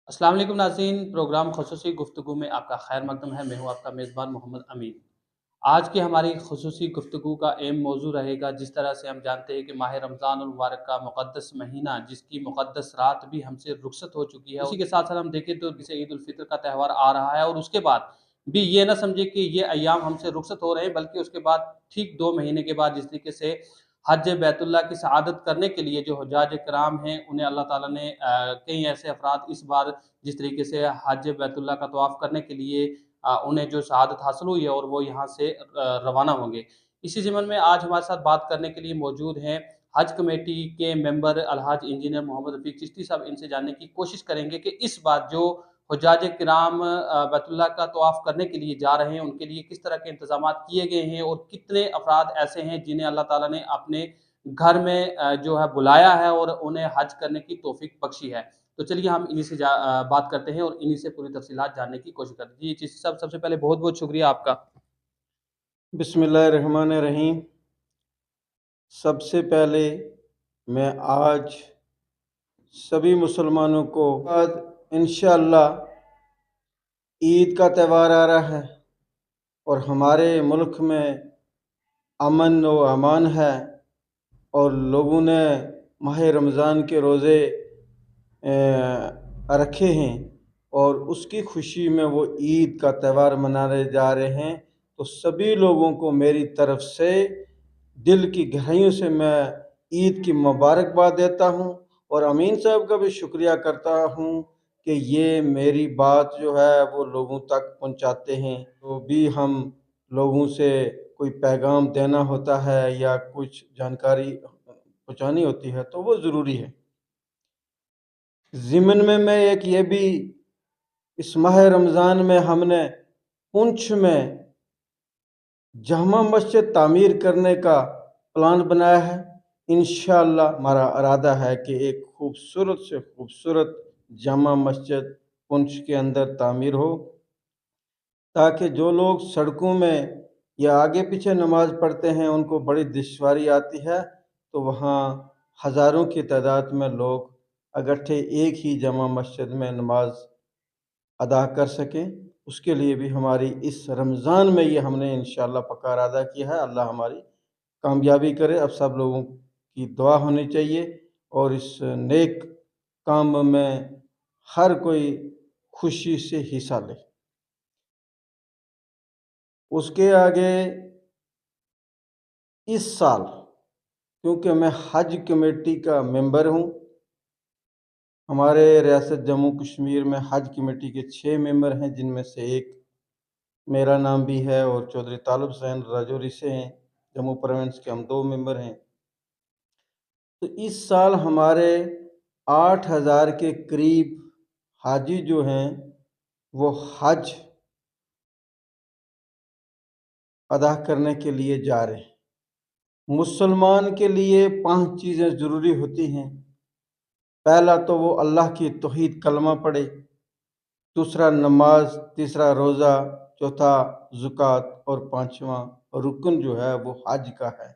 अस्सलाम वालेकुम नाज़रीन, प्रोग्राम ख़ुसूसी गुफ्तगू में आपका खैर मक़दम है। मैं हूँ आपका मेज़बान मोहम्मद अमीन। आज की हमारी ख़ुसूसी गुफ्तगू का एम मौज़ू रहेगा, जिस तरह से हम जानते हैं कि माह रमज़ानुल मुबारक का मुक़द्दस महीना, जिसकी मुक़द्दस रात भी हमसे रुख़सत हो चुकी है। उसी के साथ-साथ हम देखें तो जैसे ईद उल फ़ितर का त्यौहार आ रहा है और उसके बाद भी ये ना समझे कि ये अय्याम हमसे रुख़सत हो रहे हैं, बल्कि उसके बाद ठीक 2 महीने के बाद जिस तरीके से हज बैतुल्लाह की सआदत करने के लिए जो हुज्जाज किराम हैं, उन्हें अल्लाह ताला ने कई ऐसे अफ़राद इस बार जिस तरीके से हज बैतुल्लाह का तवाफ़ करने के लिए उन्हें जो शहादत हासिल हुई है और वो यहाँ से रवाना होंगे। इसी ज़िम्न में आज हमारे साथ बात करने के लिए मौजूद हैं हज कमेटी के मेंबर अलहाज इंजीनियर मोहम्मद रफ़ीक चिश्ती साहब। इनसे जानने की कोशिश करेंगे कि इस बार जो हुज्जाज किराम बैतुल्लाह का तवाफ़ करने के लिए जा रहे हैं, उनके लिए किस तरह के इंतज़ामात किए गए हैं और कितने अफ़राद ऐसे हैं जिन्हें अल्लाह ताला ने अपने घर में जो है बुलाया है और उन्हें हज करने की तौफ़ीक बख्शी है। तो चलिए हम इन्हीं से बात करते हैं और इन्हीं से पूरी तफ़सीलात जानने की कोशिश करते हैं। जी, चिश्ती साहब, सबसे पहले बहुत-बहुत शुक्रिया आपका। बिस्मिल्लाहिर्रहमानिर्रहीम। सबसे पहले मैं आज सभी मुसलमानों को आज इंशाअल्लाह ईद का त्यौहार आ रहा है और हमारे मुल्क में अमन व अमान है और लोगों ने माह रमज़ान के रोज़े रखे हैं और उसकी खुशी में वो ईद का त्यौहार मनाने जा रहे हैं। तो सभी लोगों को मेरी तरफ से दिल की गहराइयों से मैं ईद की मुबारकबाद देता हूँ और अमीन साहब का भी शुक्रिया करता हूँ कि ये मेरी बात जो है वो लोगों तक पहुँचाते हैं। तो भी हम लोगों से कोई पैगाम देना होता है या कुछ जानकारी पहुँचानी होती है तो वो ज़रूरी है। ज़िमन में मैं एक ये भी इस माह रमज़ान में हमने पुंछ में जामा मस्जिद तामीर करने का प्लान बनाया है। इंशाअल्लाह हमारा इरादा है कि एक खूबसूरत से खूबसूरत जामा मस्जिद पुंछ के अंदर तामीर हो, ताकि जो लोग सड़कों में या आगे पीछे नमाज पढ़ते हैं उनको बड़ी दुश्वारी आती है, तो वहाँ हज़ारों की तादाद में लोग इकट्ठे एक ही जामा मस्जिद में नमाज अदा कर सकें। उसके लिए भी हमारी इस रमज़ान में ये हमने इंशाअल्लाह पक्का इरादा किया है। अल्लाह हमारी कामयाबी करे। अब सब लोगों की दुआ होनी चाहिए और इस नेक काम में हर कोई खुशी से हिस्सा ले। उसके आगे इस साल, क्योंकि मैं हज कमेटी का मेंबर हूँ, हमारे रियासत जम्मू कश्मीर में हज कमेटी के 6 मेंबर हैं, जिनमें से एक मेरा नाम भी है और चौधरी तालिब हुसैन राजौरी से हैं। जम्मू प्रोविंस के हम 2 मेंबर हैं। तो इस साल हमारे 8,000 के करीब हाजी जो हैं वो हज अदा करने के लिए जा रहे हैं। मुसलमान के लिए 5 चीज़ें ज़रूरी होती हैं। पहला तो वो अल्लाह की तौहीद कलमा पढ़े, दूसरा नमाज, तीसरा रोज़ा, चौथा ज़कात और पाँचवा रुकन जो है वो हज का है।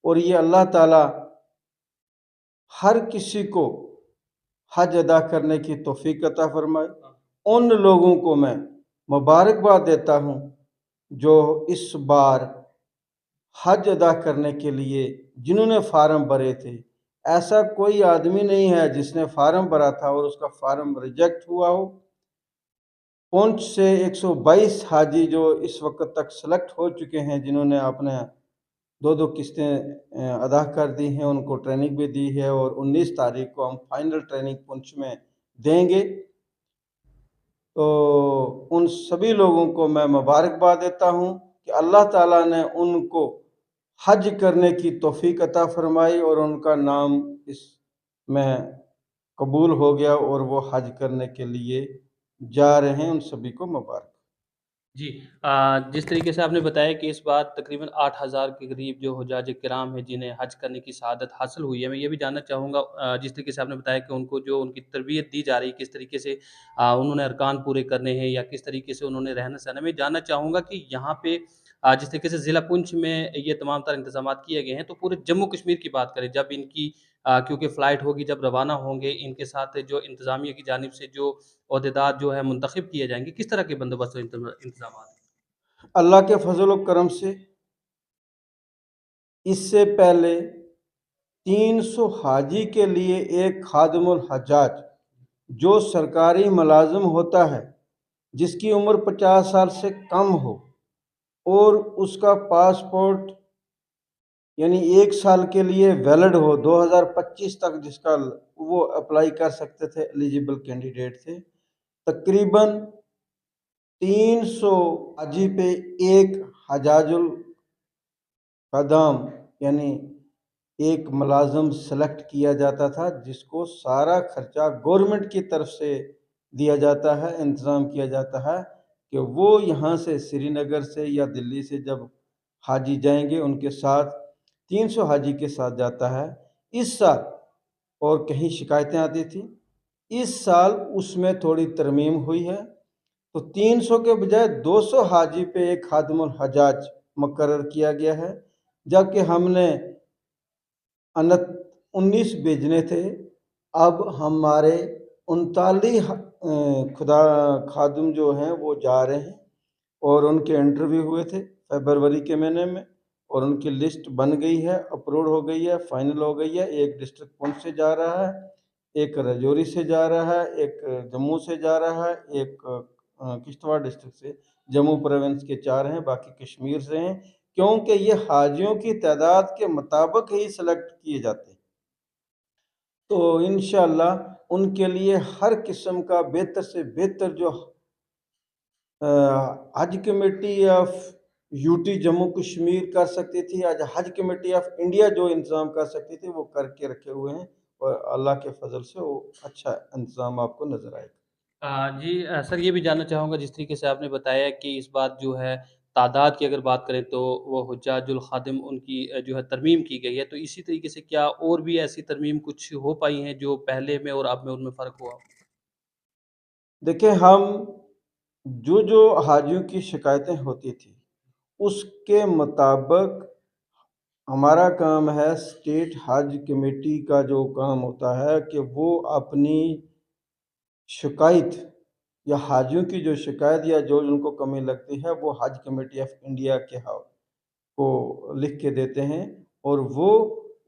और ये अल्लाह ताला हर किसी को हज अदा करने की तौफीक अता फरमाए। उन लोगों को मैं मुबारकबाद देता हूँ जो इस बार हज अदा करने के लिए जिन्होंने फार्म भरे थे। ऐसा कोई आदमी नहीं है जिसने फार्म भरा था और उसका फार्म रिजेक्ट हुआ हो। पुंछ से 122 हाजी जो इस वक्त तक सेलेक्ट हो चुके हैं, जिन्होंने अपने 2-2 किस्तें अदा कर दी हैं, उनको ट्रेनिंग भी दी है और 19 तारीख को हम फाइनल ट्रेनिंग पुंछ में देंगे। तो उन सभी लोगों को मैं मुबारकबाद देता हूँ कि अल्लाह ताला ने उनको हज करने की तौफीक अता फरमाई और उनका नाम इसमें कबूल हो गया और वो हज करने के लिए जा रहे हैं। उन सभी को मुबारक। जी, जिस तरीके से आपने बताया कि इस बार तकरीबन 8,000 के करीब जो हुज्जाज किराम हैं जिन्हें हज करने की सआदत हासिल हुई है, मैं ये भी जानना चाहूँगा जिस तरीके से आपने बताया कि उनको जो उनकी तरबियत दी जा रही है, किस तरीके से उन्होंने अरकान पूरे करने हैं या किस तरीके से उन्होंने रहना-सहना। मैं जानना चाहूँगा कि यहाँ पे जिस तरीके से ज़िला पुंछ में ये तमाम तर इंतज़ामात किए गए हैं, तो पूरे जम्मू कश्मीर की बात करें, जब इनकी क्योंकि फ़्लाइट होगी, जब रवाना होंगे, इनके साथ जो इंतज़ामिया की जानिब से जो ओहदेदार जो है मुंतखब किए जाएँगे, किस तरह के बंदोबस्त और इंतज़ामात हैं? अल्लाह के फजल व करम से इससे पहले 300 हाजी के लिए एक खादिमुल हज्जाज जो सरकारी मुलाजिम होता है, जिसकी उम्र 50 साल से कम हो और उसका पासपोर्ट यानी 1 साल के लिए वैलिड हो, 2025 तक जिसका वो अप्लाई कर सकते थे, एलिजिबल कैंडिडेट थे। तकरीबन 300 हाजी पे एक हजाजुल कदम यानी एक मुलाजम सेलेक्ट किया जाता था, जिसको सारा खर्चा गवर्नमेंट की तरफ से दिया जाता है, इंतज़ाम किया जाता है कि वो यहाँ से श्रीनगर से या दिल्ली से जब हाजी जाएंगे उनके साथ 300 हाजी के साथ जाता है। इस साल और कहीं शिकायतें आती थी, इस साल उसमें थोड़ी तरमीम हुई है, तो 300 के बजाय 200 हाजी पे एक खादिमुल हजाज मुकर्रर किया गया है, जबकि हमने 19 भेजने थे। अब हमारे 39 खुदा खादिम जो हैं वो जा रहे हैं और उनके इंटरव्यू हुए थे फरवरी के महीने में और उनकी लिस्ट बन गई है, अप्रूव हो गई है, फाइनल हो गई है। एक डिस्ट्रिक्ट पुंछ से जा रहा है, एक राजौरी से जा रहा है, एक जम्मू से जा रहा है, एक किश्तवाड़ डिस्ट्रिक्ट से। जम्मू प्रोविंस के 4 हैं, बाकी कश्मीर से हैं, क्योंकि ये हाजियों की तादाद के मुताबिक ही सेलेक्ट किए जाते हैं। तो इंशाअल्लाह उनके लिए हर किस्म का बेहतर से बेहतर जो हज committee of UT Jammu Kashmir कर सकती थी, आज हज कमेटी ऑफ इंडिया जो इंतज़ाम कर सकती थी वो करके रखे हुए हैं और अल्लाह के फजल से वो अच्छा इंतज़ाम आपको नज़र आएगा। जी सर ये भी जानना चाहूँगा जिस तरीके से आपने बताया कि इस बार जो है तादाद की अगर बात करें तो वो हुज्जाजुल खादिम उनकी जो है तरमीम की गई है, तो इसी तरीके से क्या और भी ऐसी तरमीम कुछ हो पाई हैं जो पहले में और अब में उनमें फ़र्क हुआ? देखिए, हम जो हाजियों की शिकायतें होती थी उसके मुताबिक हमारा काम है, स्टेट हज कमेटी का जो काम होता है कि वो अपनी शिकायत या हाजियों की जो शिकायत या जो उनको कमी लगती है वो हज कमेटी ऑफ इंडिया के को लिख के देते हैं और वो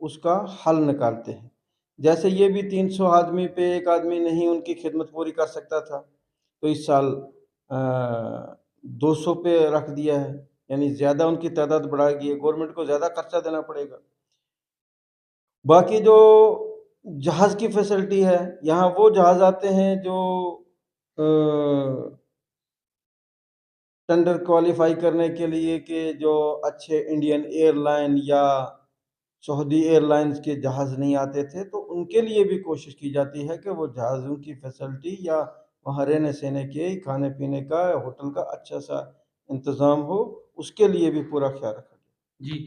उसका हल निकालते हैं। जैसे ये भी 300 आदमी पे एक आदमी नहीं उनकी खिदमत पूरी कर सकता था, तो इस साल 200 पे रख दिया है, यानी ज़्यादा उनकी तादाद बढ़ा गई है, गवर्नमेंट को ज़्यादा खर्चा देना पड़ेगा। बाकी जो जहाज़ की फैसिलिटी है, यहाँ वो जहाज़ आते हैं जो अ, टेंडर क्वालिफाई करने के लिए कि जो अच्छे इंडियन एयरलाइन या सऊदी एयरलाइंस के जहाज़ नहीं आते थे, तो उनके लिए भी कोशिश की जाती है कि वो जहाज़ों की फैसिलिटी या वहाँ रहने सहने के खाने पीने का होटल का अच्छा सा इंतज़ाम हो, उसके लिए भी पूरा ख्याल रखा जाए। जी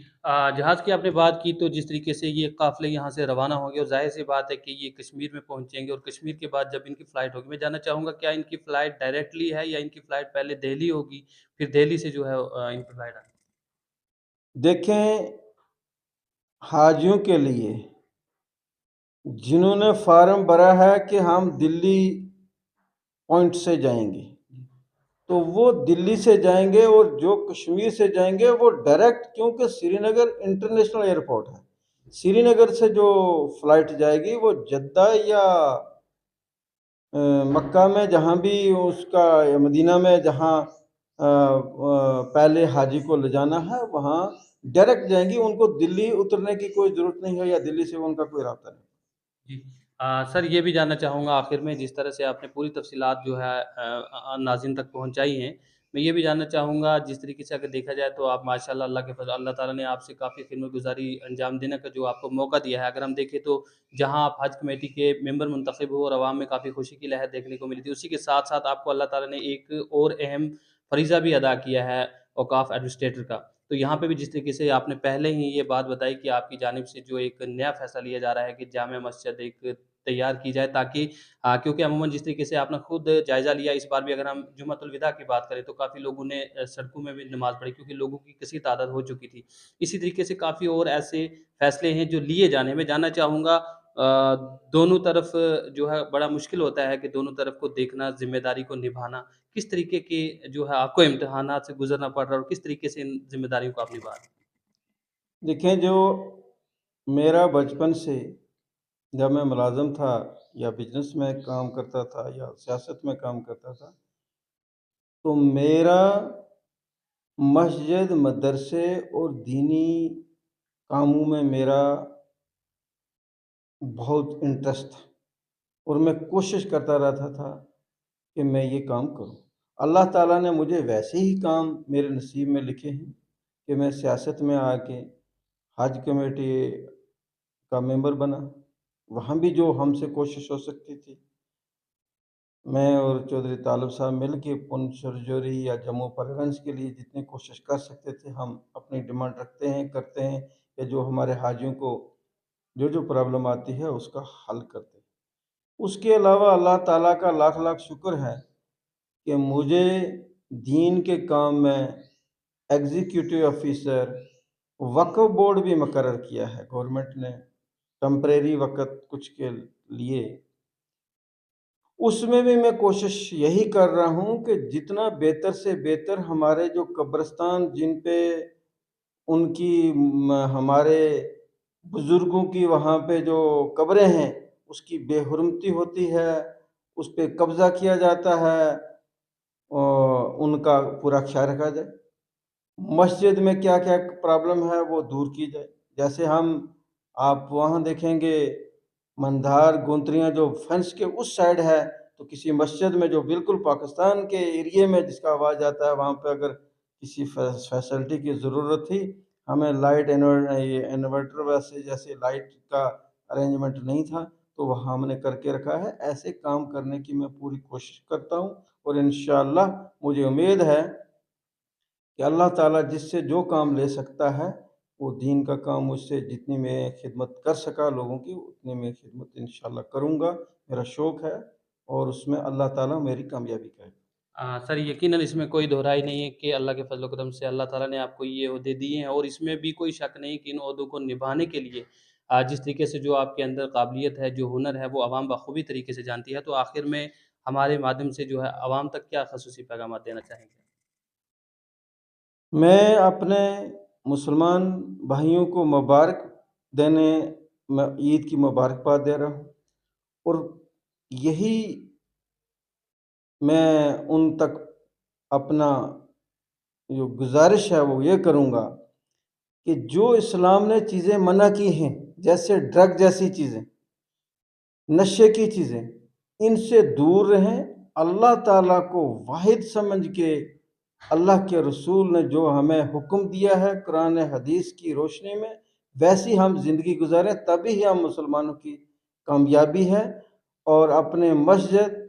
जहाज़ की आपने बात की तो जिस तरीके से ये काफ़िले यहाँ से रवाना होंगे और ज़ाहिर-सी बात है कि ये कश्मीर में पहुँचेंगे और कश्मीर के बाद जब इनकी फ़्लाइट होगी, मैं जानना चाहूँगा क्या इनकी फ़्लाइट डायरेक्टली है या इनकी फ़्लाइट पहले दिल्ली होगी, फिर दिल्ली से जो है इनकी फ़्लाइट आएगी? देखें, हाजियों के लिए जिन्होंने फार्म भरा है कि हम दिल्ली पॉइंट से जाएंगे, तो वो दिल्ली से जाएंगे और जो कश्मीर से जाएंगे वो डायरेक्ट, क्योंकि श्रीनगर इंटरनेशनल एयरपोर्ट है, श्रीनगर से जो फ्लाइट जाएगी वो जद्दा या मक्का में जहाँ भी उसका या मदीना में जहाँ पहले हाजी को ले जाना है वहाँ डायरेक्ट जाएंगी, उनको दिल्ली उतरने की कोई ज़रूरत नहीं है या दिल्ली से उनका कोई रास्ता नहीं। जी। सर ये भी जानना चाहूँगा आखिर में जिस तरह से आपने पूरी तफ़सीलात जो है नाज़रीन तक पहुँचाई हैं, मैं ये भी जानना चाहूँगा जिस तरीके से अगर देखा जाए तो आप माशाअल्लाह अल्लाह के फज़ल अल्लाह ताला ने आपसे काफ़ी ख़िदमतगुज़ारी अंजाम देने का जो आपको मौका दिया है। अगर हम देखें तो जहाँ आप हज कमेटी के मेंबर मुंतखब हुए और अवाम में काफ़ी खुशी की लहर देखने को मिली थी, उसी के साथ-साथ आपको अल्लाह ताला ने एक और अहम फ़रीज़ा भी अदा किया है औक़ाफ़ एडमिनिस्ट्रेटर का। तो यहाँ पे भी जिस तरीके से आपने पहले ही ये बात बताई कि आपकी जानिब से जो एक नया फ़ैसला लिया जा रहा है कि जामे मस्जिद एक तैयार की जाए, ताकि क्योंकि अमूमन जिस तरीके से आपने खुद जायज़ा लिया, इस बार भी अगर हम जुम्मतुल विदा की बात करें तो काफ़ी लोगों ने सड़कों में भी नमाज़ पढ़ी, क्योंकि लोगों की कसीर तादाद हो चुकी थी। इसी तरीके से काफ़ी और ऐसे फैसले हैं जो लिए जाने, मैं जानना चाहूँगा दोनों तरफ जो है बड़ा मुश्किल होता है कि दोनों तरफ को देखना, ज़िम्मेदारी को निभाना। किस तरीके के जो है आपको इम्तिहानात से गुज़रना पड़ रहा है और किस तरीके से इन ज़िम्मेदारियों को आप निभा रहे हैं? देखें, जो मेरा बचपन से जब मैं मुलाज़िम था या बिज़नेस में काम करता था या सियासत में काम करता था, तो मेरा मस्जिद, मदरसे और दीनी कामों में मेरा बहुत इंटरेस्ट था और मैं कोशिश करता रहता था कि मैं ये काम करूं। अल्लाह ताला ने मुझे वैसे ही काम मेरे नसीब में लिखे हैं कि मैं सियासत में आके हज कमेटी का मेंबर बना। वहाँ भी जो हमसे कोशिश हो सकती थी, मैं और चौधरी तालब साहब मिल के पुंछ राजौरी या जम्मू परगंज के लिए जितनी कोशिश कर सकते थे, हम अपनी डिमांड रखते हैं, करते हैं कि जो हमारे हाजियों को जो प्रॉब्लम आती है उसका हल करते हैं। उसके अलावा अल्लाह ताला का लाख लाख शुक्र है कि मुझे दीन के काम में एग्जीक्यूटिव ऑफिसर वक्फ बोर्ड भी मुकर्रर किया है गवर्नमेंट ने, टेम्परेरी वक़्त कुछ के लिए। उसमें भी मैं कोशिश यही कर रहा हूँ कि जितना बेहतर से बेहतर हमारे जो कब्रिस्तान जिन पे उनकी हमारे बुज़ुर्गों की वहाँ पे जो कब्रें हैं, उसकी बेहुरमती होती है, उस पे कब्ज़ा किया जाता है, उनका पूरा ख़्याल रखा जाए। मस्जिद में क्या-क्या प्रॉब्लम है वो दूर की जाए। जैसे आप वहाँ देखेंगे मंधार, गुंतरियाँ जो फेंस के उस साइड है, तो किसी मस्जिद में जो बिल्कुल पाकिस्तान के एरिये में जिसका आवाज़ आता है, वहाँ पे अगर किसी फैसिलिटी की ज़रूरत थी, हमें लाइट ये इन्वर्टर वैसे जैसे लाइट का अरेंजमेंट नहीं था, तो वहाँ हमने करके रखा है। ऐसे काम करने की मैं पूरी कोशिश करता हूँ और इंशाअल्लाह मुझे उम्मीद है कि अल्लाह ताला जिससे जो काम ले सकता है, वो दीन का काम मुझसे जितनी मैं खिदमत कर सका लोगों की, उतनी मैं खिदमत इंशाअल्लाह करूँगा। मेरा शौक़ है और उसमें अल्लाह ताला मेरी कामयाबी करेगा। सर, यकीनन इसमें कोई दोहराई नहीं है कि अल्लाह के फ़ज़ल व करम से अल्लाह ताला ने आपको ये ओहदे दिए हैं, और इसमें भी कोई शक नहीं कि इन ओहदों को निभाने के लिए जिस तरीके से जो आपके अंदर काबिलियत है, जो हुनर है, वो अवाम बख़ूबी तरीके से जानती है। तो आखिर में हमारे माध्यम से जो है अवाम तक क्या ख़ुसूसी पैगाम देना चाहेंगे? मैं अपने मुसलमान भाइयों को मुबारक देने मैं ईद की मुबारकबाद दे रहा हूँ और यही मैं उन तक अपना जो गुज़ारिश है वो ये करूँगा कि जो इस्लाम ने चीज़ें मना की हैं, जैसे ड्रग जैसी चीज़ें, नशे की चीज़ें, इनसे दूर रहें। अल्लाह ताला को वाहिद समझ के अल्लाह के रसूल ने जो हमें हुक्म दिया है कुरान हदीस की रोशनी में, वैसी हम ज़िंदगी गुजारें, तभी हम मुसलमानों की कामयाबी है। और अपने मस्जिद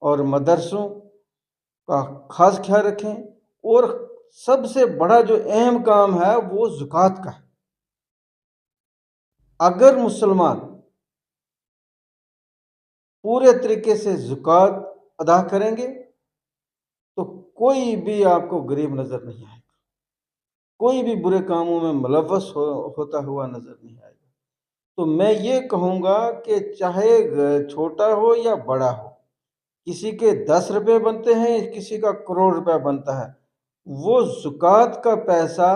और मदरसों का ख़ास ख्याल रखें और सबसे बड़ा जो अहम काम है वो ज़कात का है। अगर मुसलमान पूरे तरीके से ज़कात अदा करेंगे तो कोई भी आपको गरीब नज़र नहीं आएगा, कोई भी बुरे कामों में मुलव्वस होता हुआ नज़र नहीं आएगा। तो मैं ये कहूँगा कि चाहे छोटा हो या बड़ा हो, किसी के 10 रुपए बनते हैं, किसी का करोड़ रुपया बनता है, वो ज़कात का पैसा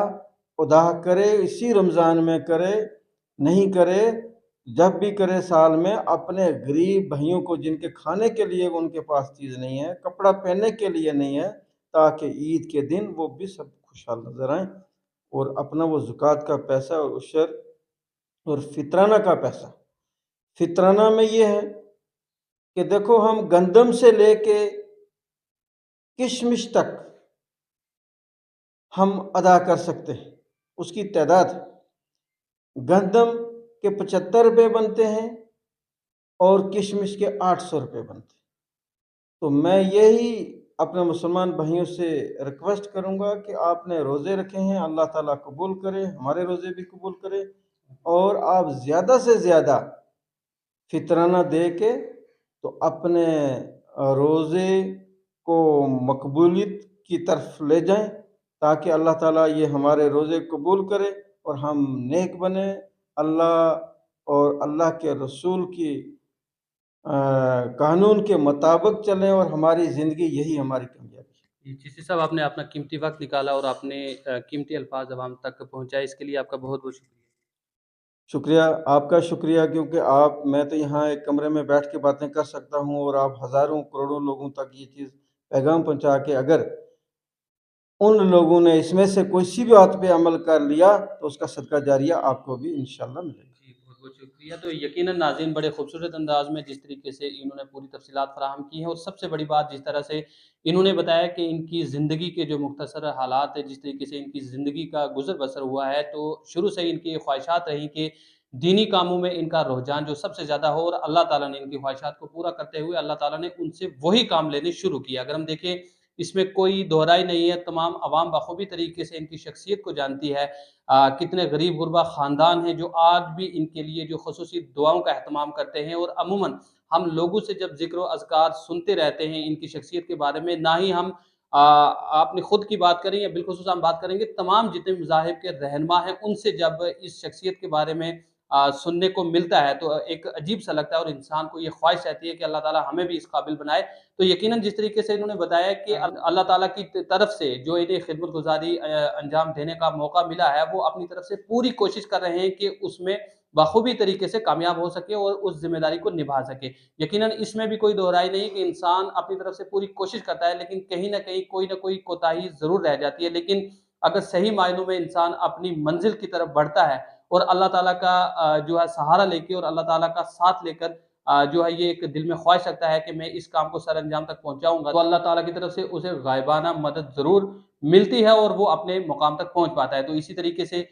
अदा करे, इसी रमज़ान में करे, नहीं करे, जब भी करे साल में, अपने गरीब भाइयों को जिनके खाने के लिए उनके पास चीज़ नहीं है, कपड़ा पहनने के लिए नहीं है, ताकि ईद के दिन वो भी सब खुशहाल नज़र आएँ और अपना वो ज़कात का पैसा और उशर और फितराना का पैसा, फितराना में ये है कि देखो हम गंदम से लेके किशमिश तक हम अदा कर सकते हैं। उसकी तादाद गंदम के 75 रुपये बनते हैं और किशमिश के 800 रुपये बनते हैं। तो मैं यही अपने मुसलमान भाइयों से रिक्वेस्ट करूँगा कि आपने रोज़े रखे हैं, अल्लाह ताला कबूल करे, हमारे रोज़े भी कबूल करे और आप ज़्यादा से ज़्यादा फितराना दे के तो अपने रोज़े को मकबूलियत की तरफ ले जाएं, ताकि अल्लाह ताला ये हमारे रोज़े कबूल करे और हम नेक बने, अल्लाह और अल्लाह के रसूल की कानून के मुताबिक चलें, और हमारी ज़िंदगी यही हमारी कामयाबी है। जी, चिश्ती साहब, आपने अपना कीमती वक़्त निकाला और आपने कीमती अल्फ़ाज़ अवाम तक पहुँचाए, इसके लिए आपका बहुत-बहुत शुक्रिया। शुक्रिया, आपका शुक्रिया, क्योंकि मैं तो यहाँ एक कमरे में बैठ के बातें कर सकता हूँ, और आप हज़ारों करोड़ों लोगों तक ये चीज़ पैगाम पहुँचा के, अगर उन लोगों ने इसमें से किसी भी बात पे अमल कर लिया तो उसका सदका जारिया आपको भी इंशाल्लाह मिलेगा। जी, बहुत-बहुत शुक्रिया। तो यकीनन नाज़रीन, बड़े खूबसूरत अंदाज़ में जिस तरीके से इन्होंने पूरी तफ़सीलात फ़राहम की हैं, और सबसे बड़ी बात जिस तरह से इन्होंने बताया कि इनकी ज़िंदगी के जो मुख्तसर हालात हैं, जिस तरीके से इनकी ज़िंदगी का गुज़र-बसर हुआ है, तो शुरू से इनकी ये ख्वाहिशात रहीं कि दीनी कामों में इनका रुझान जो सबसे ज़्यादा हो, और अल्लाह ताला ने इनकी ख्वाहिशात को पूरा करते हुए अल्लाह ताला ने उनसे वही काम लेने शुरू किए। अगर हम देखें, इसमें कोई दोहराई नहीं है, तमाम अवाम बखूबी तरीके से इनकी शख्सियत को जानती है। कितने गरीब-गुरबा ख़ानदान हैं जो आज भी इनके लिए जो ख़ुसूसी दुआओं का एहतमाम करते हैं, और अमूमन हम लोगों से जब ज़िक्र व अज़कार सुनते रहते हैं इनकी शख्सियत के बारे में, ना ही हम अपनी खुद की बात करें या बिलख़ुसूस हम बात करेंगे, तमाम जितने मज़ाहिब के रहनुमा हैं, उनसे जब इस शख्सियत के बारे में सुनने को मिलता है, तो एक अजीब-सा लगता है, और इंसान को ये ख्वाहिश रहती है कि अल्लाह ताला हमें भी इस काबिल बनाए। तो यकीनन जिस तरीके से इन्होंने बताया कि अल्लाह ताला की तरफ से जो इन्हें खिदमतगुज़ारी अंजाम देने का मौका मिला है, वो अपनी तरफ से पूरी कोशिश कर रहे हैं कि उसमें बखूबी तरीके से कामयाब हो सके और उस ज़िम्मेदारी को निभा सके। यकीनन इसमें भी कोई दोहराई नहीं कि इंसान अपनी तरफ से पूरी कोशिश करता है, लेकिन कहीं न कहीं कोई न कोई कोताही ज़रूर रह जाती है। लेकिन अगर सही मायनों में इंसान अपनी मंज़िल की तरफ बढ़ता है, और अल्लाह ताला का जो है सहारा लेके और अल्लाह ताला का साथ लेकर जो है ये एक दिल में ख्वाहिश रखता है कि मैं इस काम को सरअंजाम तक पहुँचाऊँगा, तो अल्लाह ताला की तरफ से उसे गायबाना मदद ज़रूर मिलती है और वो अपने मुकाम तक पहुँच पाता है। तो इसी तरीके से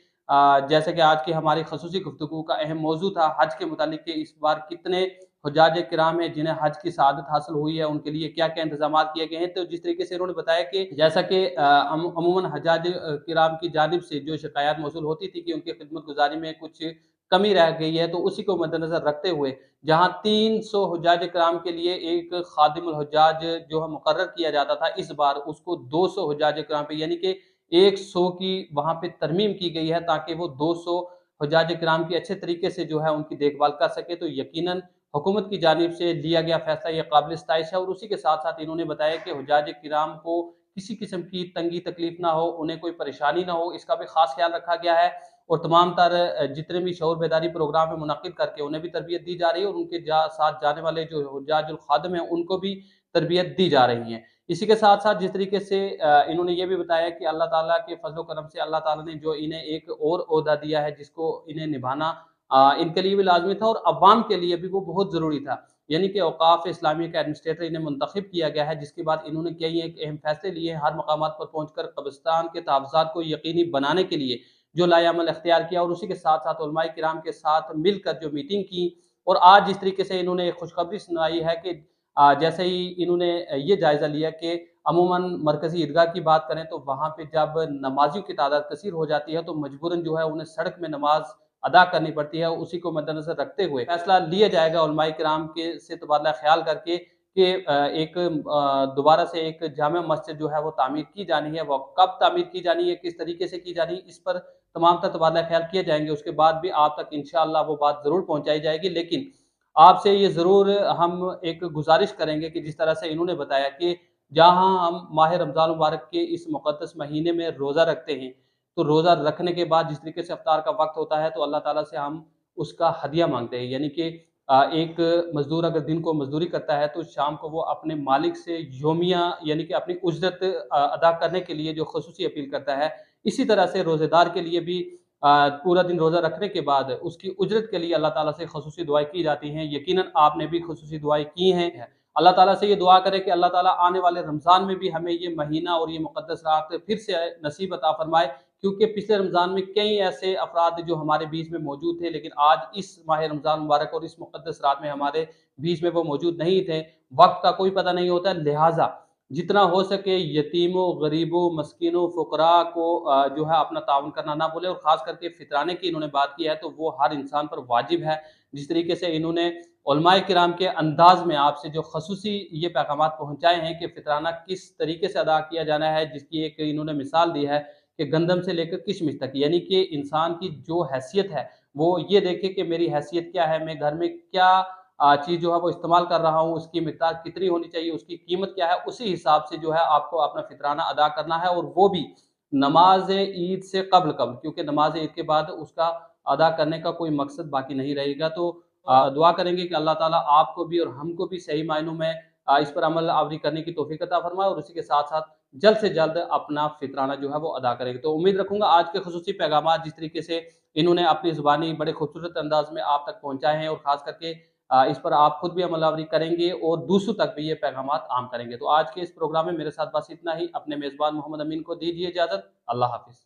जैसे कि आज की हमारी ख़ुसूसी गुफ्तगू का अहम मौज़ू था हज के मुतालिक कि इस बार कितने हुज्जाज किराम हैं जिन्हें हज की सआदत हासिल हुई है, उनके लिए क्या-क्या इंतज़ामात किए गए हैं। तो जिस तरीके से इन्होंने बताया कि जैसा कि अमूमन हज्जाज किराम की जानिब से जो शिकायत मौसूल होती थी कि उनकी खिदमतगुज़ारी में कुछ कमी रह गई है, तो उसी को मद्देनज़र रखते हुए जहाँ 300 हुज्जाज किराम के लिए एक खादिमुल हुज्जाज जो है मुकर्रर किया जाता था, इस बार उसको 200 हुज्जाज किराम पे, यानी कि 100 की वहाँ पे तरमीम की गई है, ताकि वो 200 हुज्जाज किराम की अच्छे तरीके से जो है उनकी देखभाल कर सके। तो यकीनन हुकूमत की जानिब से लिया गया फैसला ये काबिल सताइश है, और उसी के साथ-साथ इन्होंने बताया कि हुज्जाज किराम को किसी किस्म की तंगी तकलीफ ना हो, उन्हें कोई परेशानी ना हो, इसका भी ख़ास ख़्याल रखा गया है। और तमाम तर जितने भी शऊर बेदारी प्रोग्राम है मुनक्किद करके उन्हें भी तरबियत दी जा रही है, और उनके साथ जाने वाले जो हुज्जाजुल खादिम हैं उनको भी तरबियत दी जा रही है। इसी के साथ-साथ जिस तरीके से इन्होंने ये भी बताया कि अल्लाह ताला के फ़ज़्ल व करम से अल्लाह ताला ने जो इन्हें एक और ओहदा दिया है, जिसको इन्हें निभाना इनके लिए भी लाज़मी था और अवाम के लिए भी वो बहुत ज़रूरी था। यानी कि औक़ाफ़ इस्लामी का एडमिनिस्ट्रेटर इन्हें मुंतखब किया गया है, जिसके बाद इन्होंने कई एक अहम फ़ैसले लिए हैं, हर मकामात पर पहुँचकर कब्रिस्तान के तहफ़्ज़ात को यकीनी बनाने के लिए जो लाएअमल इख्तियार किया, और उसी के साथ-साथ उलमाए किराम के साथ मिलकर जो मीटिंग की, और आज जिस तरीके से इन्होंने खुशखबरी सुनाई है कि जैसे ही इन्होंने ये जायज़ा लिया कि अमूमन मरकज़ी ईदगाह की बात करें, तो वहाँ पे जब नमाज़ियों की तादाद कसीर हो जाती है, तो मजबूरन जो है उन्हें सड़क में नमाज़ अदा करनी पड़ती है। उसी को मद्देनज़र रखते हुए फ़ैसला लिया जाएगा उलमाए किराम के से तबादला ख़्याल करके कि एक दोबारा से एक जामा मस्जिद जो है वो तामीर की जानी है। वो कब तामीर की जानी है, किस तरीके से की जानी है, इस पर तमाम तर तबादला ख़्याल किए जाएँगे। उसके बाद भी आप तक इंशाअल्लाह वो बात ज़रूर पहुँचाई जाएगी। लेकिन आपसे ये ज़रूर हम एक गुज़ारिश करेंगे कि जिस तरह से इन्होंने बताया कि जहाँ हम माह रमज़ान मुबारक के इस मुक़द्दस महीने में रोज़ा रखते हैं, तो रोज़ा रखने के बाद जिस तरीके से इफ्तार का वक़्त होता है, तो अल्लाह ताला से हम उसका हदिया माँगते हैं। यानी कि एक मज़दूर अगर दिन को मज़दूरी करता है, तो शाम को वो अपने मालिक से योमिया यानी कि अपनी उजरत अदा करने के लिए जो ख़ुसूसी अपील करता है, इसी तरह से रोज़ेदार के लिए भी पूरा दिन रोज़ा रखने के बाद उसकी उजरत के लिए अल्लाह ताला से ख़ुसूसी दुआएँ की जाती हैं। यकीनन आपने भी ख़ुसूसी दुआएँ की हैं। अल्लाह ताला से ये दुआ करें कि अल्लाह ताला आने वाले रमज़ान में भी हमें ये महीना और ये मुक़द्दस रात फिर से नसीब अता फ़रमाए, क्योंकि पिछले रमज़ान में कई ऐसे अफ़राद जो हमारे बीच में मौजूद थे, लेकिन आज इस माह रमज़ान मुबारक और इस मुक़द्दस रात में हमारे बीच में वो मौजूद नहीं थे। वक़्त का कोई पता नहीं होता, लिहाज़ा जितना हो सके यतीमों, गरीबों, मस्कीनों, फ़ुक़रा को जो है अपना ताउन करना ना भूलें, और ख़ास करके फ़ितराने की इन्होंने बात की है, तो वो हर इंसान पर वाजिब है। जिस तरीके से इन्होंने उलमाए किराम के अंदाज में आपसे जो खसूसी ये पैगामात पहुँचाए हैं कि फ़ितराना किस तरीके से अदा किया जाना है, जिसकी एक इन्होंने मिसाल दी है कि गंदम से लेकर किशमिश तक, यानी कि इंसान की जो हैसियत है, वो ये देखे कि मेरी हैसियत क्या है, मैं घर में क्या चीज़ जो है वो इस्तेमाल कर रहा हूँ, उसकी मिक़दार कितनी होनी चाहिए, उसकी कीमत क्या है, उसी हिसाब से जो है आपको अपना फ़ितराना अदा करना है, और वो भी नमाज़ ईद से क़ब्ल-क़ब्ल, क्योंकि नमाज़ ईद के बाद उसका अदा करने का कोई मकसद बाकी नहीं रहेगा। तो दुआ करेंगे कि अल्लाह ताला आपको भी और हमको भी सही मायनों में इस पर अमल आवरी करने की तौफ़ीक अता फ़रमाए, और उसी के साथ-साथ जल्द से जल्द अपना फ़ितराना जो है वो अदा करेंगे। तो उम्मीद रखूँगा आज के ख़ुसूसी पैगामात जिस तरीके से इन्होंने अपनी ज़ुबानी बड़े खूबसूरत अंदाज़ में आप तक पहुँचाए हैं, और ख़ास करके इस पर आप खुद भी अमल आवरी करेंगे और दूसरों तक भी ये पैगामात आम करेंगे। तो आज के इस प्रोग्राम में मेरे साथ बस इतना ही। अपने मेज़बान मोहम्मद अमीन को दीजिए इजाज़त। अल्लाह हाफ़िज़।